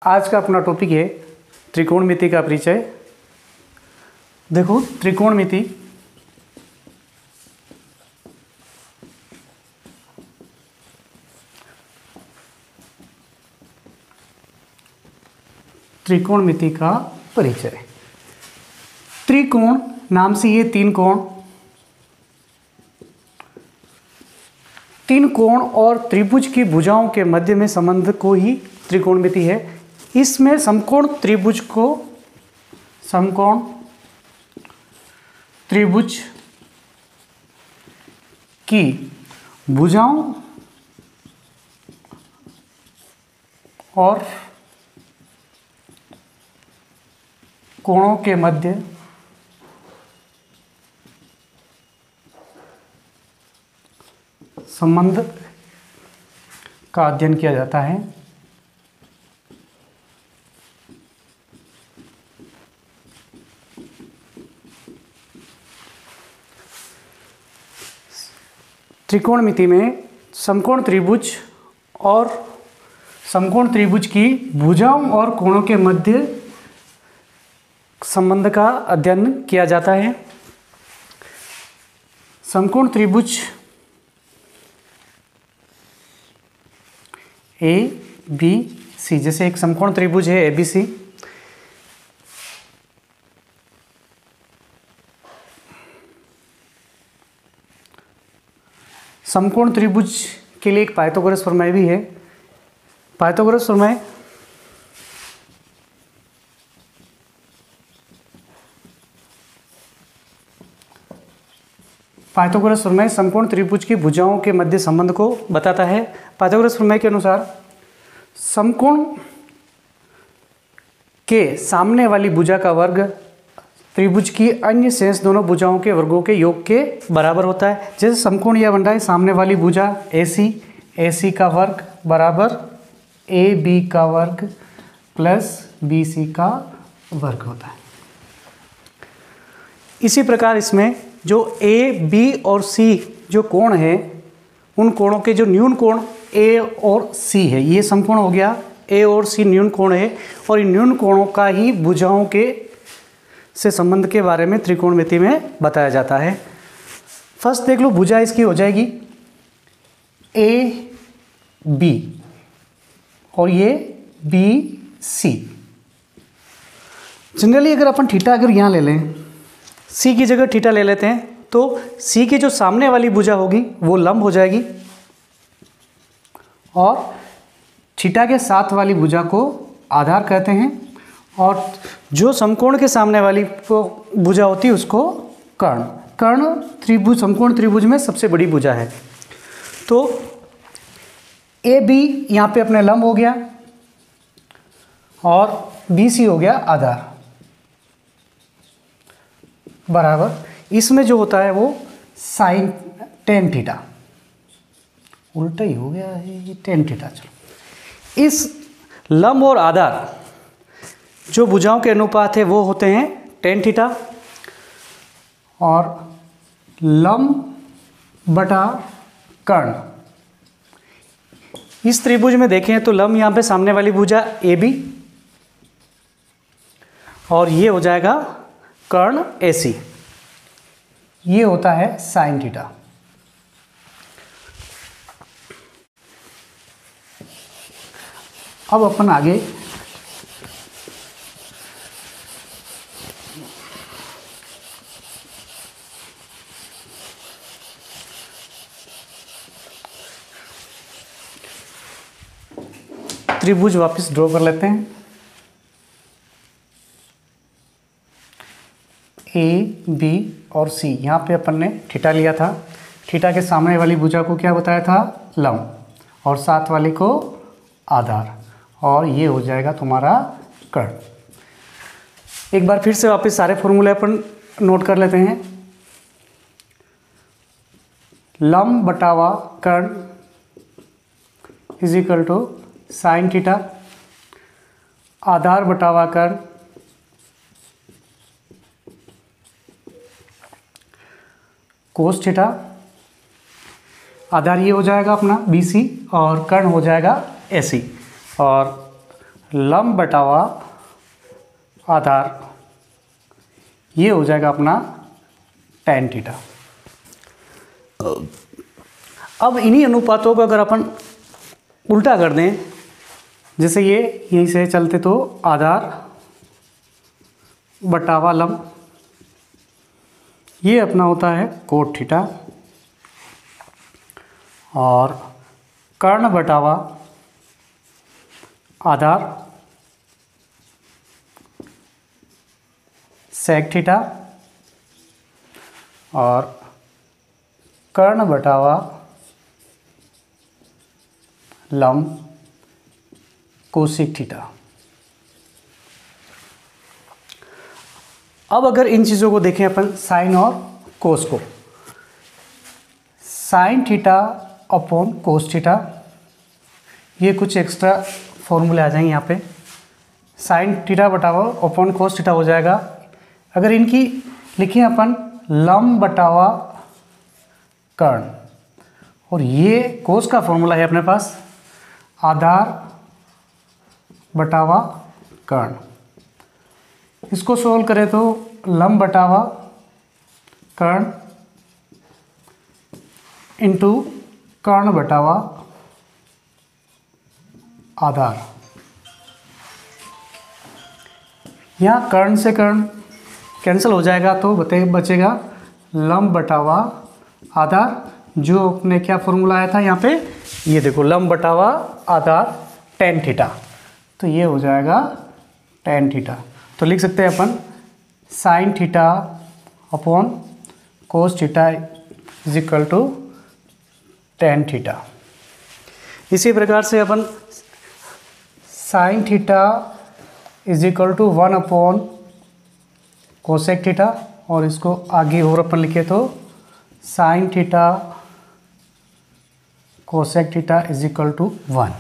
आज का अपना टॉपिक है त्रिकोणमिति का परिचय। देखो त्रिकोणमिति त्रिकोणमिति का परिचय। त्रिकोण नाम से ये तीन कोण और त्रिभुज की भुजाओं के मध्य में संबंध को ही त्रिकोणमिति है। इसमें समकोण त्रिभुज की भुजाओं और कोणों के मध्य संबंध का अध्ययन किया जाता है। त्रिकोणमिति में समकोण त्रिभुज और समकोण त्रिभुज की भुजाओं और कोणों के मध्य संबंध का अध्ययन किया जाता है। समकोण त्रिभुज ए बी सी, जैसे एक समकोण त्रिभुज है ए बी सी, समकोण त्रिभुज के लिए एक पाइथागोरस प्रमेय भी है। पाइथागोरस प्रमेय समकोण त्रिभुज की भुजाओं के मध्य संबंध को बताता है। पाइथागोरस प्रमेय के अनुसार समकोण के सामने वाली भुजा का वर्ग त्रिभुज की अन्य शेष दोनों भुजाओं के वर्गों के योग के बराबर होता है। जैसे समकोण यह बन रहा है, सामने वाली भुजा AC का वर्ग बराबर AB का वर्ग प्लस BC का वर्ग होता है। इसी प्रकार इसमें जो A, B और C जो कोण है, उन कोणों के जो न्यून कोण A और C है, ये समकोण हो गया। A और C न्यून कोण है और इन न्यून कोणों का ही भुजाओं के से संबंध के बारे में त्रिकोणमिति में बताया जाता है। फर्स्ट देख लो, भुजा इसकी हो जाएगी AB और ये BC। जनरली अगर अपन थीटा अगर यहाँ ले लें, C की जगह थीटा ले लेते हैं, तो C की जो सामने वाली भुजा होगी वो लंब हो जाएगी और थीटा के साथ वाली भुजा को आधार कहते हैं और जो समकोण के सामने वाली भुजा होती है उसको कर्ण त्रिभुज, समकोण त्रिभुज में सबसे बड़ी भुजा है। तो AB यहाँ पे अपने लंब हो गया और BC हो गया आधार बराबर। इसमें जो होता है वो साइन टेन थीटा, उल्टा ही हो गया है ये, टेन थीटा। चलो, इस लंब और आधार जो भुजाओं के अनुपात है वो होते हैं टेन थीटा और लंब बटा कर्ण। इस त्रिभुज में देखें तो लंब यहाँ पे सामने वाली भुजा AB और ये हो जाएगा कर्ण AC, ये होता है साइन थीटा। अब अपन आगे त्रिभुज वापस ड्रॉ कर लेते हैं। A, B और C, यहाँ पे अपन ने थीटा लिया था। थीटा के सामने वाली भुजा को क्या बताया था? लंब, और साथ वाली को आधार, और ये हो जाएगा तुम्हारा कर्ण। एक बार फिर से वापस सारे फॉर्मूले अपन नोट कर लेते हैं। लंब बटावा कर्ण is equal to sine theta, आधार बटावा कर्ण कोस थीटा, आधार ये हो जाएगा अपना BC और कर्ण हो जाएगा AC, और लंब बटावा आधार, ये हो जाएगा अपना tan थीटा। अब इन्हीं अनुपातों को अगर अपन उल्टा कर दें, जैसे ये यहीं से चलते तो आधार बटावा लंब, ये अपना होता है कोट थीटा, और कर्ण बटावा आधार सेक थीटा, और कर्ण बटावा लंब कोसेक थीटा। अब अगर इन चीज़ों को देखें अपन साइन और कोस को, sine theta upon cos theta, ये कुछ एक्स्ट्रा फॉर्मूले आ जाएंगे यहाँ पे। साइन थीटा बटावा अपॉन कोस थीटा हो जाएगा, अगर इनकी लिखें अपन लंब बटावा कर्ण, और ये कोस का फॉर्मूला है अपने पास आधार बटावा कर्ण। इसको सोल्व करें तो लंब बटावा कर्ण इंटू कर्ण बटावा आधार, यहाँ कर्ण से कर्ण कैंसिल हो जाएगा तो बचेगा लंब बटावा आधार, जो अपने क्या फॉर्मूला आया था यहाँ पे, ये देखो लंब बटावा आधार tan थीटा, तो ये हो जाएगा tan थीटा। तो लिख सकते हैं अपन sine theta upon cos theta is equal to tan theta. इसी प्रकार से अपन sine theta is equal to 1 upon cosec theta, और इसको आगे और अपन लिखे तो sine theta cosec theta is equal to 1,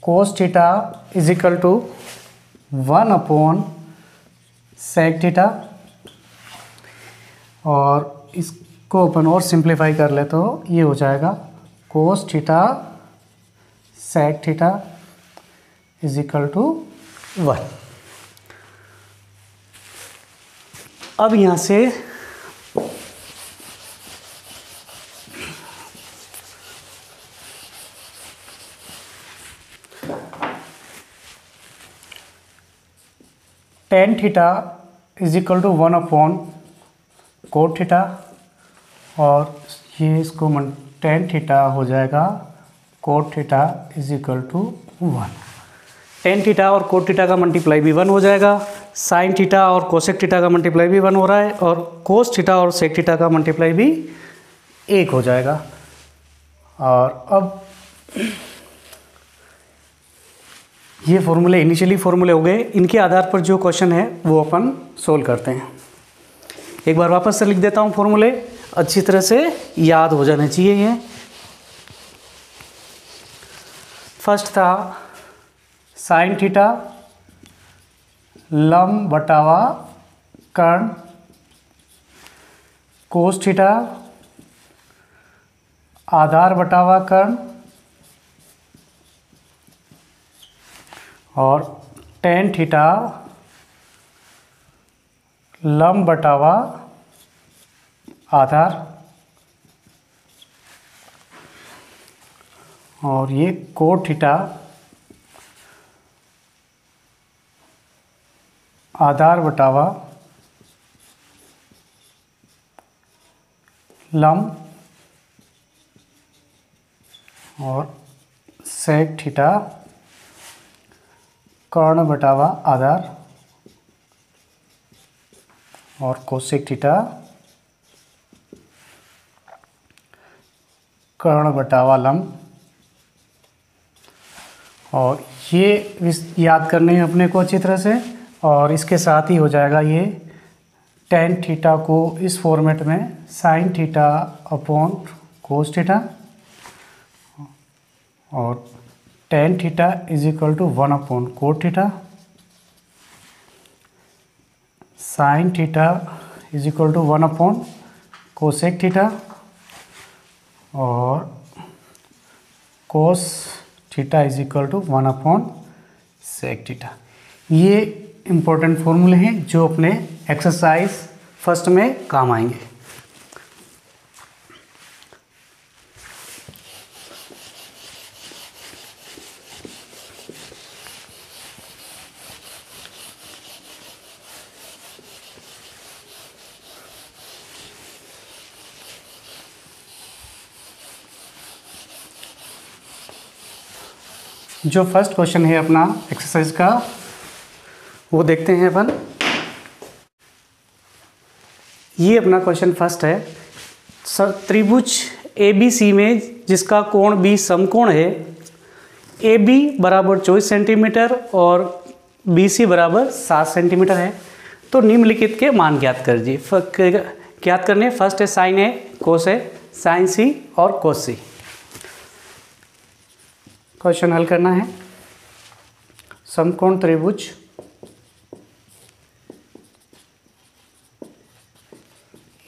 cos theta is equal to 1 upon sec theta, और इसको अपन और सिंप्लीफाई कर ले तो ये हो जाएगा cos theta sec theta is equal to 1। अब यहाँ से tan theta is equal to 1 upon cot theta, और ये इसको tan थीटा हो जाएगा cot theta is equal to 1। tan theta और कोट थीटा का मल्टीप्लाई भी 1 हो जाएगा, साइन थीटा और कोसेक थीटा का मल्टीप्लाई भी 1 हो रहा है, और कोस थीटा और सेक थीटा का मल्टीप्लाई भी 1 हो जाएगा। और अब ये फॉर्मूले इनिशियली फॉर्मूले हो गए, इनके आधार पर जो क्वेश्चन है वो अपन सोल्व करते हैं। एक बार वापस से लिख देता हूँ फॉर्मूले, अच्छी तरह से याद हो जाने चाहिए ये। फर्स्ट था साइन थीटा लंब बटावा कर्ण कोस थीटा आधार बटावा कर्ण, और tan थीटा लंब बटावा आधार, और ये कोट थीटा आधार बटावा लंब, और सेक थीटा कर्ण बटावा आधार, और कोसेक थीटा कर्ण बटावा लंब। और ये याद करने हैं अपने को अच्छी तरह से, और इसके साथ ही हो जाएगा ये tan थीटा को इस फॉर्मेट में sine theta upon cos theta, और tan theta is equal to 1 upon cot theta, sine theta is equal to 1 upon cosec theta, और cos theta is equal to 1/sec theta. ये important फॉर्मूले हैं जो अपने एक्सरसाइज फर्स्ट में काम आएंगे। जो फर्स्ट क्वेश्चन है अपना एक्सरसाइज का वो देखते हैं अपन। ये अपना क्वेश्चन फर्स्ट है, सर त्रिभुज ABC में जिसका कोण B समकोण है, AB बराबर 24 सेंटीमीटर और BC बराबर 7 सेंटीमीटर है, तो निम्नलिखित के मान ज्ञात कर दीजिए। ज्ञात करने फर्स्ट है sine A cos A, sine C और कोस C। क्वेश्चन हल करना है। समकोण त्रिभुज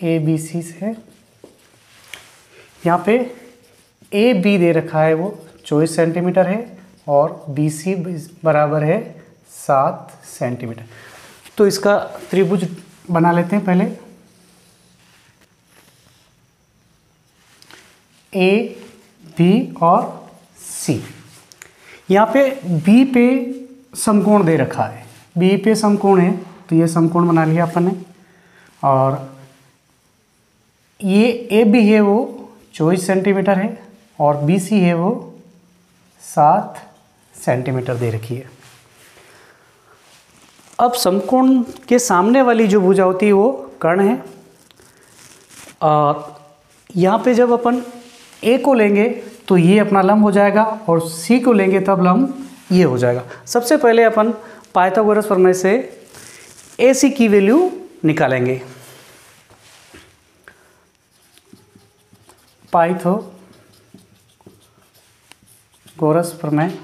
ABC से यहाँ पे AB दे रखा है वो 24 सेंटीमीटर है और BC बराबर है 7 सेंटीमीटर। तो इसका त्रिभुज बना लेते हैं पहले। A, B और C। यहाँ पे B पे समकोण दे रखा है, B पे समकोण है तो ये समकोण बना लिया अपन ने। और ये AB है वो 24 सेंटीमीटर है और BC है वो 7 सेंटीमीटर दे रखी है। अब समकोण के सामने वाली जो भुजा होती है वो कर्ण है। और यहाँ पे जब अपन A को लेंगे तो ये अपना लंब हो जाएगा और C को लेंगे तब लंब ये हो जाएगा। सबसे पहले अपन पाइथागोरस प्रमेय से AC की वैल्यू निकालेंगे। पाइथागोरस प्रमेय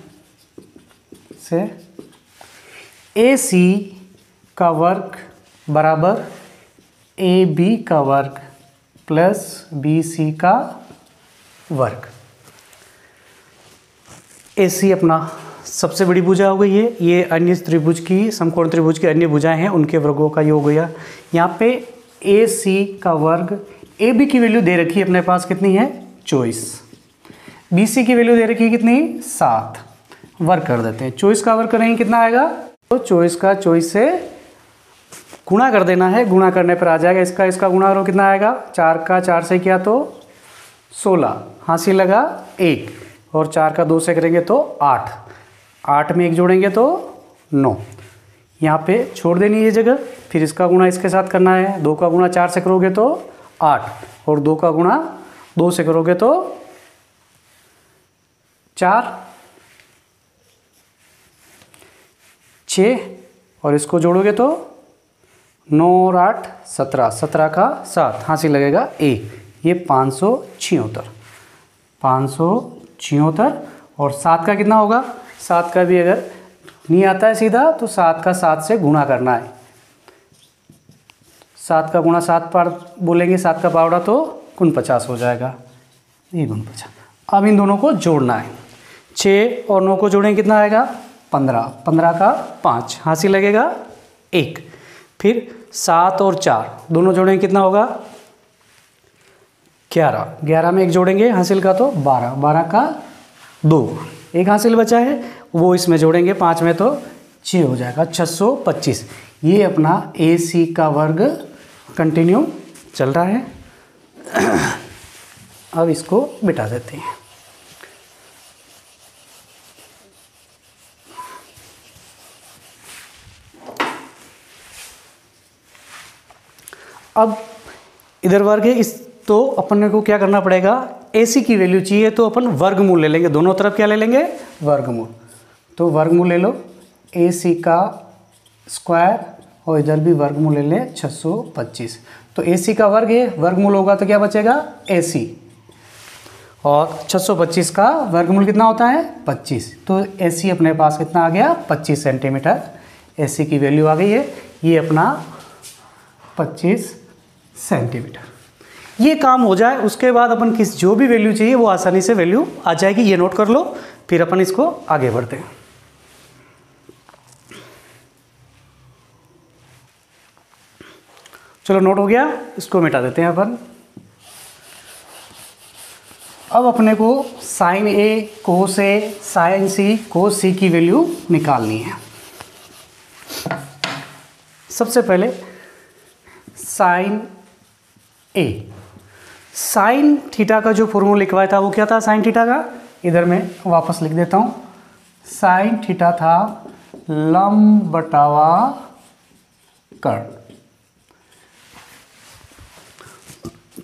से AC का वर्ग बराबर AB का वर्ग प्लस BC का वर्ग। AC अपना सबसे बड़ी भुजा हो गई है, ये अन्य त्रिभुज की समकोण त्रिभुज की अन्य भुजाएं हैं उनके वर्गों का योग हो गया। यहाँ पे AC का वर्ग, AB की वैल्यू दे रखी है अपने पास कितनी है 24, BC की वैल्यू दे रखी है कितनी 7, वर्ग कर देते हैं। 24 का वर्ग करेंगे कितना आएगा, तो 24 का 24 से गुणा कर देना है, गुणा करने पर आ जाएगा इसका गुणा करो कितना आएगा, 4 का 4 से किया तो 16, हासिल लगा 1 और 4 का 2 से करेंगे तो 8, 8 में 1 जोड़ेंगे तो 9, यहाँ पे छोड़ देनी है ये जगह। फिर इसका गुणा इसके साथ करना है, 2 का गुणा 4 से करोगे तो 8 और 2 का गुणा 2 से करोगे तो 4, 6 और इसको जोड़ोगे तो 9 और 8 17, 17 का 7 हासिल लगेगा 1, ये 576 और 7 का कितना होगा, 7 का भी अगर नहीं आता है सीधा तो 7 का 7 से गुणा करना है। 7 का गुणा 7 पर बोलेंगे, 7 का पावड़ा तो 49 हो जाएगा, ये 49। अब इन दोनों को जोड़ना है, 6 और 9 को जोड़ेंगे कितना आएगा 15, 15 का 5 हासिल लगेगा 1। फिर 7 और 4 दोनों जोड़ेंगे कितना होगा 11, 11 में 1 जोड़ेंगे हासिल का तो 12, 12 का 2, 1 हासिल बचा है वो इसमें जोड़ेंगे 5 में तो 6 हो जाएगा 625। ये अपना AC का वर्ग कंटिन्यू चल रहा है। अब इसको बिठा देते हैं। अब इधर वर्ग है, इस तो अपन को क्या करना पड़ेगा, AC की वैल्यू चाहिए तो अपन वर्गमूल ले लेंगे, दोनों तरफ क्या ले लेंगे वर्गमूल। तो वर्गमूल ले लो, AC का स्क्वायर और इधर भी वर्गमूल ले लें 625। तो AC का वर्ग है, वर्गमूल होगा तो क्या बचेगा AC, और 625 का वर्गमूल कितना होता है 25। तो AC अपने पास कितना आ गया 25 सेंटीमीटर, AC की वैल्यू आ गई है, ये अपना 25 सेंटीमीटर। ये काम हो जाए उसके बाद अपन किस जो भी वैल्यू चाहिए वो आसानी से वैल्यू आ जाएगी, ये नोट कर लो। फिर अपन इसको आगे बढ़ते हैं। चलो नोट हो गया, इसको मिटा देते हैं अपन। अब अपने को साइन ए, कोस ए, साइन सी, कोस सी की वैल्यू निकालनी है। सबसे पहले साइन ए, साइन थीटा का जो फॉर्मूला लिखवाया था वो क्या था साइन थीटा का, इधर मैं वापस लिख देता हूँ। साइन थीटा था लंब बटावा कर्ण।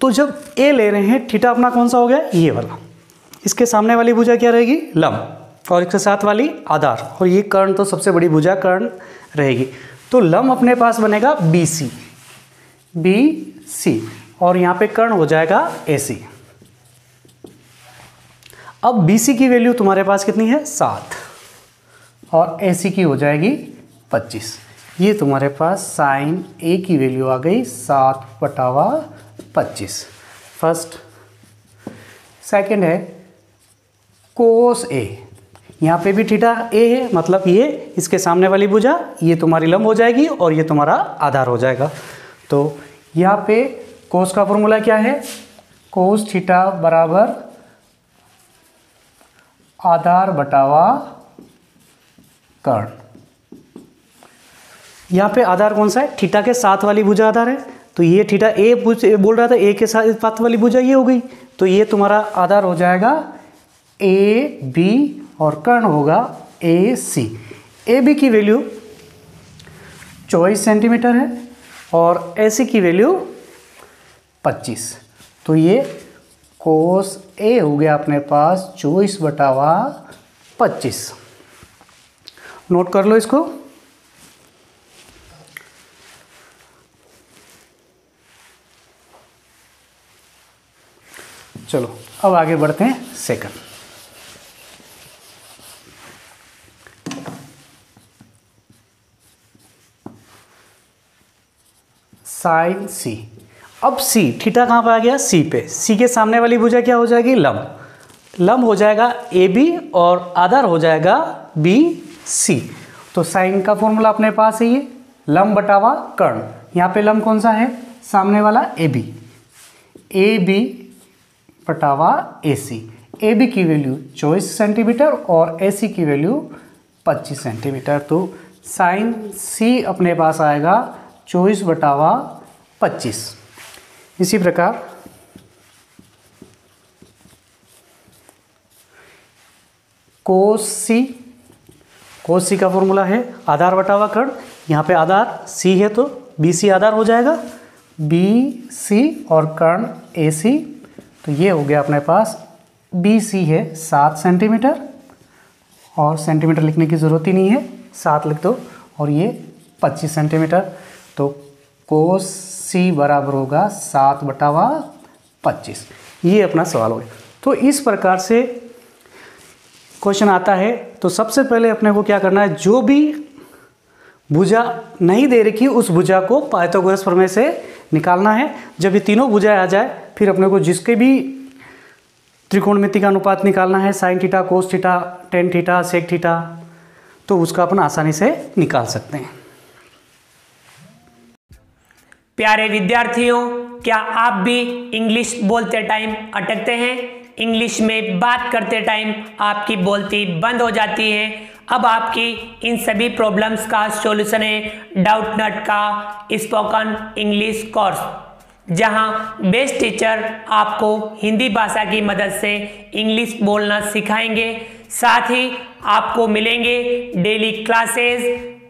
तो जब ए ले रहे हैं, थीटा अपना कौन सा हो गया, ये वाला, इसके सामने वाली भुजा क्या रहेगी, लंब, और इसके साथ वाली आधार, और ये कर्ण तो सबसे बड़ी भुजा कर्ण रहेगी। तो लंब अपने पास बनेगा बी सी, बी सी, और यहाँ पे कर्ण हो जाएगा ए सी। अब बी सी की वैल्यू तुम्हारे पास कितनी है 7, और ए सी की हो जाएगी 25। ये तुम्हारे पास साइन ए की वैल्यू आ गई 7/25 फर्स्ट। सेकंड है कोस ए, यहाँ पे भी थीटा ए है, मतलब ये इसके सामने वाली भुजा ये तुम्हारी लंब हो जाएगी और ये तुम्हारा आधार हो जाएगा। तो यहाँ पे कोस का फॉर्मूला क्या है, कोस थीटा बराबर आधार बटावा कर्ण। यहाँ पे आधार कौन सा है, थीटा के साथ वाली भुजा आधार है, तो ये थीटा ए बोल रहा था, ए के साथ वाली भुजा ये हो गई, तो ये तुम्हारा आधार हो जाएगा ए बी और कर्ण होगा ए सी। ए बी की वैल्यू 24 सेंटीमीटर है और ए सी की वैल्यू 25, तो ये कोस ए हो गया अपने पास 24/25। नोट कर लो इसको। चलो अब आगे बढ़ते हैं सेकंड। साइन सी। अब सी, थीटा कहाँ पर आ गया, सी पे, सी के सामने वाली भुजा क्या हो जाएगी, लंब, लंब हो जाएगा ए बी और आधार हो जाएगा बी सी। तो साइन का फॉर्मूला अपने पास है ये लंब बटावा कर्ण। यहाँ पे लंब कौन सा है, सामने वाला ए बी बटावा ए सी। ए बी की वैल्यू 24 सेंटीमीटर और ए सी की वैल्यू 25 सेंटीमीटर। तो साइन सी अपने पास आएगा 24/25। इसी प्रकार कोस सी, कोस सी का फॉर्मूला है आधार बटावा कर्ण। यहाँ पे आधार सी है तो बी सी आधार हो जाएगा, बी सी और कर्ण ए सी। तो ये हो गया अपने पास, बी सी है 7 सेंटीमीटर, और सेंटीमीटर लिखने की ज़रूरत ही नहीं है, 7 लिख दो, और ये 25 सेंटीमीटर। तो कोस सी बराबर होगा 7/25। ये अपना सवाल हो गया। तो इस प्रकार से क्वेश्चन आता है। तो सबसे पहले अपने को क्या करना है, जो भी भुजा नहीं दे रखी उस भुजा को पाइथागोरस प्रमेय से निकालना है। जब ये तीनों भुजाएं आ जाए फिर अपने को जिसके भी त्रिकोणमिति का अनुपात निकालना है, sine theta, cos theta, tan theta, sec theta, तो उसका अपन आसानी से निकाल सकते हैं। प्यारे विद्यार्थियों, क्या आप भी इंग्लिश बोलते टाइम अटकते हैं, इंग्लिश में बात करते टाइम आपकी बोलती बंद हो जाती है? अब आपकी इन सभी प्रॉब्लम्स का सॉल्यूशन है डाउट नट का स्पोकन इंग्लिश कोर्स, जहां बेस्ट टीचर आपको हिंदी भाषा की मदद से इंग्लिश बोलना सिखाएंगे। साथ ही आपको मिलेंगे daily classes,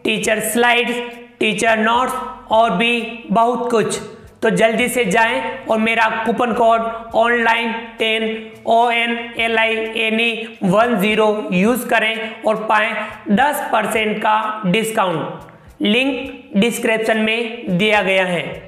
teacher slides, teacher notes और भी बहुत कुछ। तो जल्दी से जाएं और मेरा coupon code online 10 ONLINE10 use करें और पाएं 10% का डिस्काउंट। लिंक डिस्क्रिप्शन में दिया गया है।